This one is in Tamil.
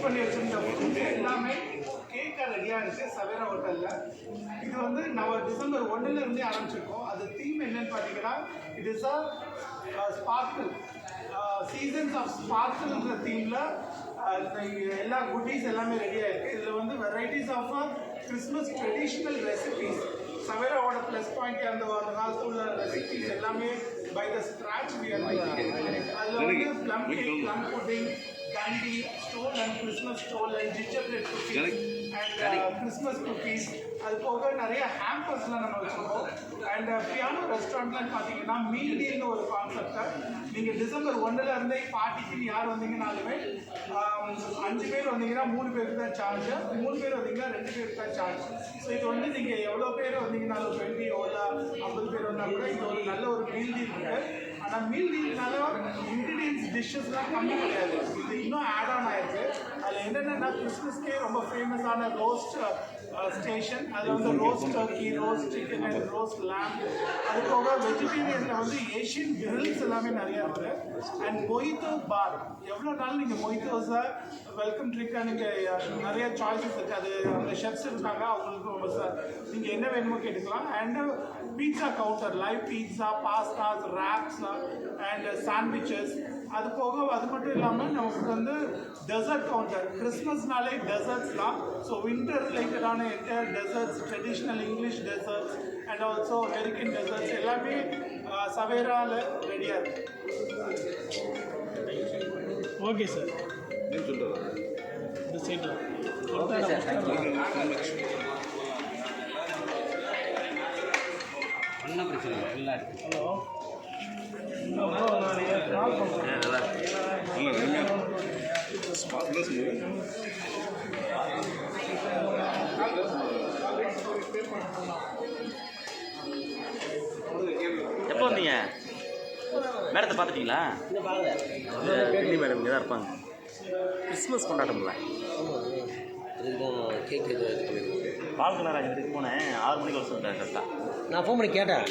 பண்ணி வச்சிருந்த ஃபுட் எல்லாமே கேக்காக ரெடியாக இருக்குது சவேரா ஹோட்டலில். இது வந்து நம்ம டிசம்பர் 1 ஆரம்பிச்சிருக்கோம். அது தீம் என்னன்னு பார்த்தீங்கன்னா it is a sparkle seasons of ஸ்பார்க்கிள்ன்ற தீமில் எல்லா குட்டீஸ் எல்லாமே ரெடியாக இருக்குது. இதில் வந்து varieties of Christmas traditional recipes சவேராவோட ப்ளஸ் பாயிண்ட் அந்த காலத்தில் உள்ள ரெசிபீஸ் எல்லாமே பை த ஸ்க்ராட்ச் அதில் வந்து plum cake, plum pudding, candy, stole and Christmas stole and gingerbread cookies and Christmas cookies. அது போக நிறைய ஹேம்பர்ஸ்லாம் நம்ம வச்சுருக்கோம். அண்ட் பியானோ ரெஸ்டாரண்ட்லாம் பார்த்தீங்கன்னா மீல் டீல்னு ஒரு கான்செப்டை நீங்கள் டிசம்பர் 1 பார்ட்டிக்கு யார் வந்தீங்கன்னாலுமே 5 பேர் வந்தீங்கன்னா 3 பேருக்கு தான் சார்ஜ், 3 பேர் வந்தீங்கன்னா 2 பேருக்கு தான் சார்ஜ். ஸோ இது வந்து நீங்கள் எவ்வளோ பேர் வந்தீங்கன்னாலும் 20 எவ்வளோ 50 பேர் வந்தால் கூட இது ஒரு நல்ல ஒரு மீல் டீல் இருக்குது. ஆனால் மீல் டீல்னால இன்க்ரீடியன்ஸ் டிஷ்ஷஸ்லாம் கம்மி கிடையாது, இது இன்னும் ஆட் ஆன் ஆயிருக்கு. அதில் என்னென்னா கிறிஸ்மஸ்க்கே ரொம்ப ஃபேமஸான ரோஸ்ட் ஸ்டேஷன், அதில் வந்து roast turkey, roast chicken and roast lamb, அது போக வெஜிடேரியனில் வந்து ஏஷியன் கிரில்ஸ் எல்லாமே நிறையா இருக்குது. அண்ட் மொய்த்தோ பார், எவ்வளோ நாள் நீங்கள் மொய்த்தோஸை வெல்கம் ட்ரிங்காக நீங்கள் நிறைய சாய்ஸஸ் இருக்குது, அது அந்த ஷெஃப்ஸ் இருக்காங்க, அவங்களுக்கு நீங்கள் என்ன வேணுமோ கேட்டுக்கலாம். And pizza counter, live pizza, pastas, wraps and sandwiches, அது போக அது மட்டும் இல்லாமல் நமக்கு வந்து டெசர்ட் கவுண்டர், கிறிஸ்மஸ்னாலே டெசர்ட்ஸ் தான். ஸோ வின்டர் ரிலேட்டடான entire desserts, traditional English desserts and also American desserts எல்லாமே சவேராவில் ரெடியாக இருக்குது. ஓகே சார், இந்த சைட்டில் ஓகே சார், தேங்க்யூ. ஒன்றும் பிரச்சனை இல்லை, நல்லா இருக்குது. ஹலோ, எப்போ வந்தீங்க? மேடத்தை பார்த்துட்டீங்களா? ரெண்டு மேடம் இங்கே தான் இருப்பாங்க. கிறிஸ்மஸ் கொண்டாட்டம்ல கேக் பால்கனராஜ் வீட்டுக்கு போனேன், 6 மணிக்கு வர சொல்லிட்டேன் கரெக்டாக. நான் ஃபோன் பண்ணி கேட்டேன்.